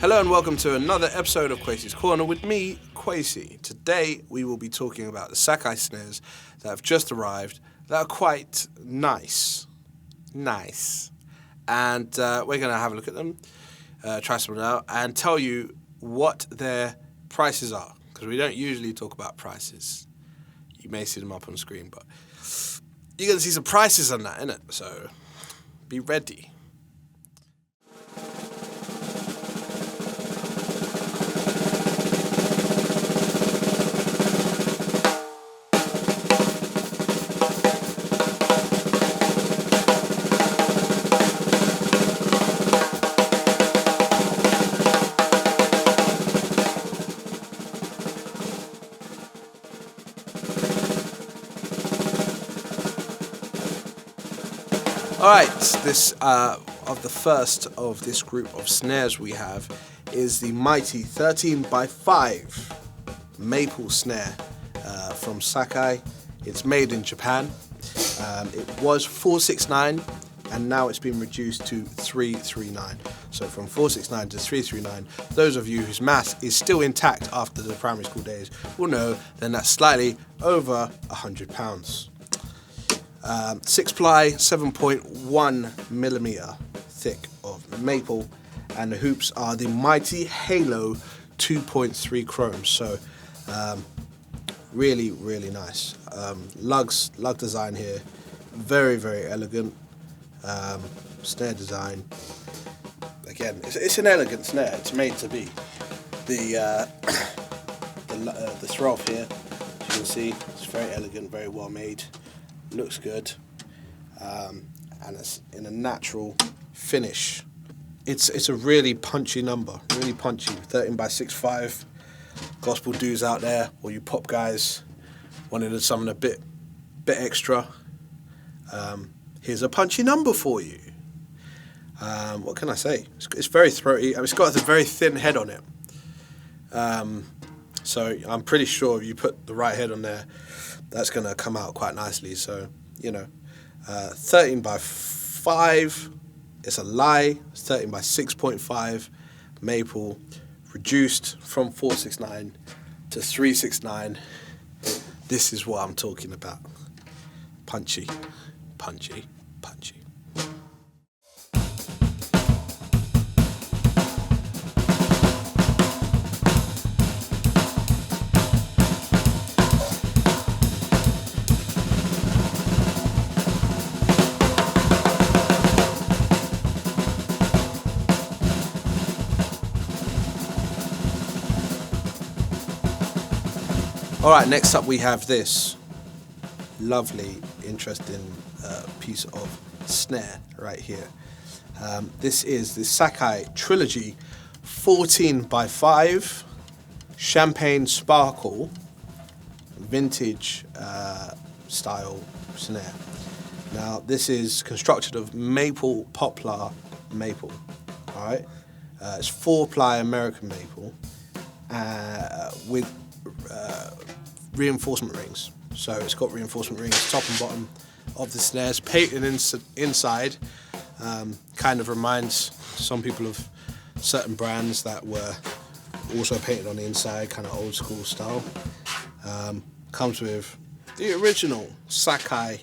Hello and welcome to another episode of Kwesi's Corner with me, Kwesi. Today we will be talking about the Sakae Snares that have just arrived that are quite nice. And we're going to have a look at them, try some out, and tell you what their prices are. Because we don't usually talk about prices. You may see them up on the screen, but you're going to see some prices on that, innit? So be ready. Alright, this of the first of this group of snares we have is the mighty 13x5 maple snare from Sakae. It's made in Japan. It was 469 and now it's been reduced to 339. So from 469 to 339, those of you whose maths is still intact after the primary school days will know then that's slightly over £100. 6-ply, 7.1 millimeter thick of maple, and the hoops are the mighty Halo 2.3 chrome. So really nice. Lug design here, very elegant. Snare design. Again, it's an elegant snare. It's made to be. The throw off here, as you can see, it's very elegant, very well made. Looks good, and it's in a natural finish. It's a really punchy number, really punchy. 13x6.5. Gospel dudes out there, or you pop guys wanting something a bit extra. Here's a punchy number for you. What can I say? It's very throaty. It's got a very thin head on it. So I'm pretty sure if you put the right head on there, that's going to come out quite nicely. So, 13x5, it's a lie. It's 13x6.5 maple, reduced from 469 to 369. This is what I'm talking about. Punchy. Alright, next up we have this lovely, interesting piece of snare right here. This is the Sakae Trilogy 14x5 Champagne Sparkle vintage style snare. Now this is constructed of maple poplar maple. Alright, it's 4-ply American maple with reinforcement rings. So it's got reinforcement rings top and bottom of the snares, painted inside. Kind of reminds some people of certain brands that were also painted on the inside, kind of old school style. Comes with the original Sakae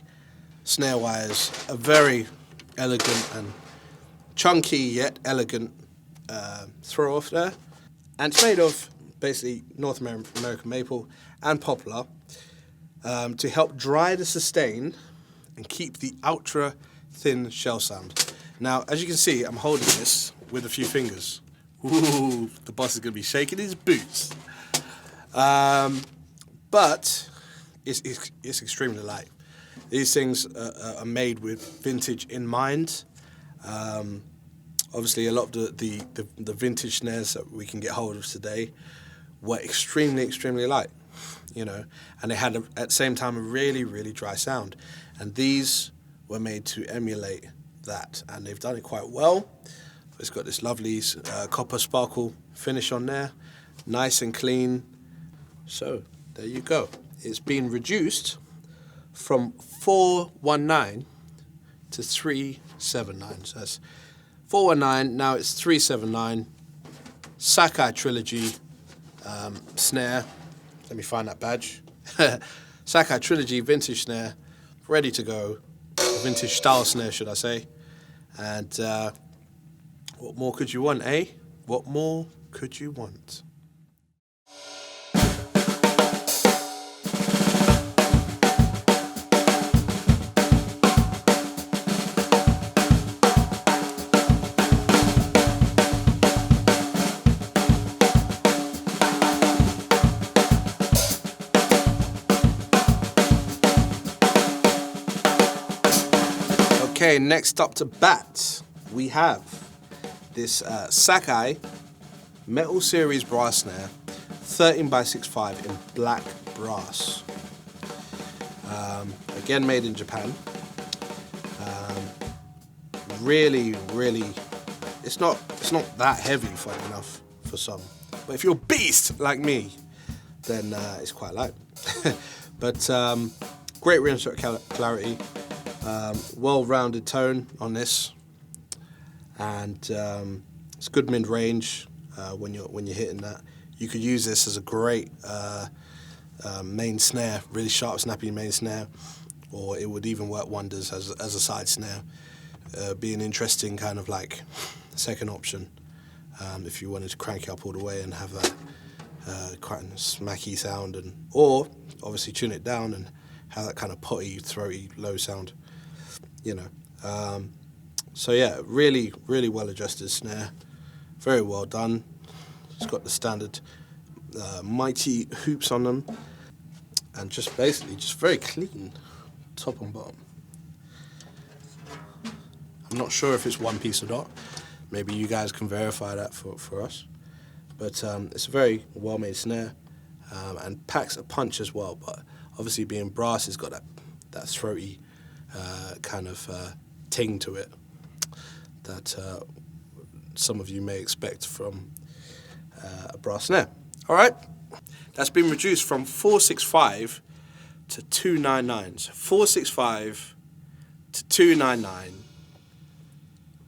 snare wires, a very elegant and chunky yet elegant throw off there, and it's made of basically North American maple and poplar to help dry the sustain and keep the ultra thin shell sound. Now, as you can see, I'm holding this with a few fingers. Ooh, the boss is going to be shaking his boots. But it's extremely light. These things are made with vintage in mind. Obviously, a lot of the vintage snares that we can get hold of today were extremely light, and they had at the same time a really dry sound. And these were made to emulate that, and they've done it quite well. It's got this lovely copper sparkle finish on there, nice and clean. So there you go. It's been reduced from 419 to 379. So that's 419, now it's 379. Sakae Trilogy snare. Let me find that badge. Sakae Trilogy vintage snare, ready to go. Vintage style snare, should I say. And what more could you want, eh? What more could you want? Okay, next up to bat, we have this Sakae Metal Series brass snare, 13x65 in black brass. Again, made in Japan. Really, it's not that heavy, funny enough, for some. But if you're a beast like me, then it's quite light. But great range of clarity. Well-rounded tone on this, and it's good mid-range when you're hitting that. You could use this as a great main snare, really sharp, snappy main snare, or it would even work wonders as a side snare. Be an interesting kind of like second option if you wanted to crank it up all the way and have that quite a smacky sound, or obviously tune it down and have that kind of potty, throaty, low sound. You know, so yeah, really well adjusted snare, very well done. It's got the standard mighty hoops on them, and just very clean, top and bottom. I'm not sure if it's one piece or not. Maybe you guys can verify that for us. But it's a very well made snare, and packs a punch as well. But obviously, being brass, it's got that throaty kind of ting to it that some of you may expect from a brass snare. All right, that's been reduced from 465 to 299. So 465 to 299.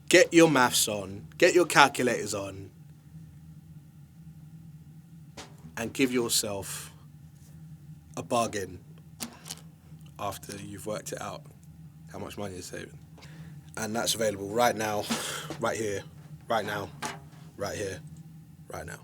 Get your maths on, get your calculators on, and give yourself a bargain after you've worked it out. How much money you're saving. And that's available right now, right here, right now, right here, right now.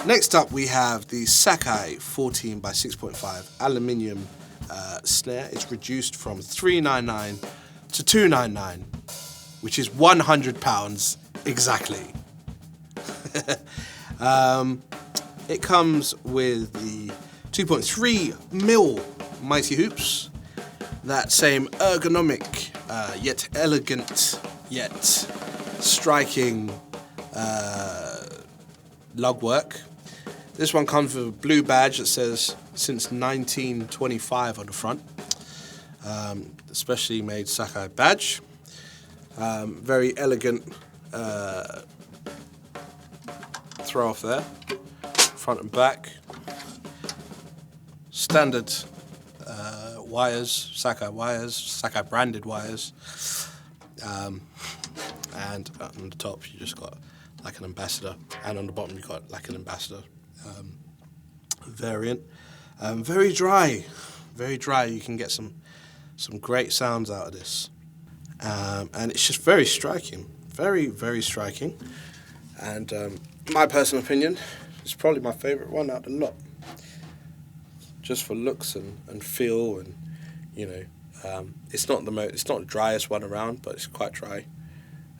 Next up, we have the Sakae 14x6.5 aluminium snare. It's reduced from $399 to $299, which is £100 exactly. It comes with the 2.3mm mighty hoops, that same ergonomic, yet elegant, yet striking lug work. This one comes with a blue badge that says since 1925 on the front. Especially made Sakae badge. Very elegant throw off there, front and back. Standard wires, Sakae branded wires. And on the top you just got like an ambassador, and on the bottom you got like an ambassador variant. Very dry. You can get some great sounds out of this, and it's just very striking, very striking. And my personal opinion, it's probably my favourite one out of the lot, just for looks and feel, and you know, it's not the driest one around, but it's quite dry,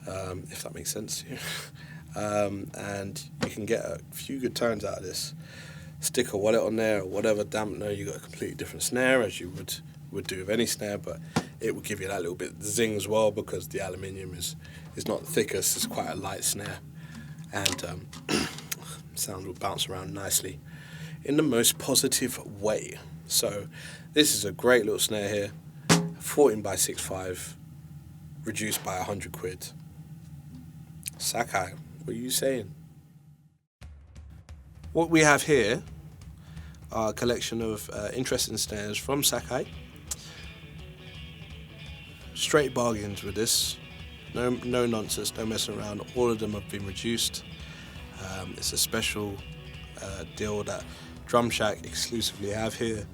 if that makes sense to you. And you can get a few good tones out of this. Stick a wallet on there or whatever dampener, you got a completely different snare as you would do with any snare, but it will give you that little bit of zing as well, because the aluminium is not the thickest, it's quite a light snare. And sound will bounce around nicely in the most positive way. So this is a great little snare here, 14 by 6.5, reduced by 100 quid. Sakae, what are you saying? What we have here are a collection of interesting snares from Sakae. Straight bargains with this. No nonsense, no messing around. All of them have been reduced. It's a special deal that Drumshack exclusively have here,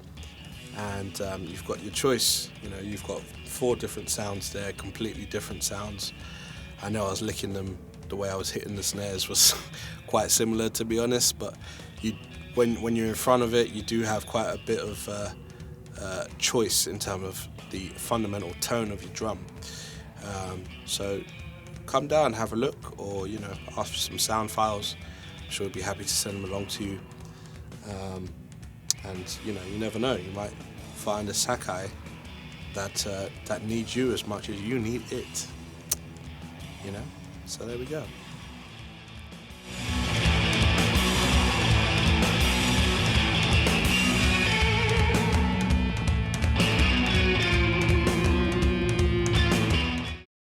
and you've got your choice. You know, you've got 4 different sounds there, completely different sounds. I know I was licking them. The way I was hitting the snares was quite similar, to be honest. But when you're in front of it, you do have quite a bit of choice in terms of the fundamental tone of your drum. So come down, have a look, or ask for some sound files. I'm sure we'd be happy to send them along to you. And you never know, you might find a Sakae that needs you as much as you need it. So there we go.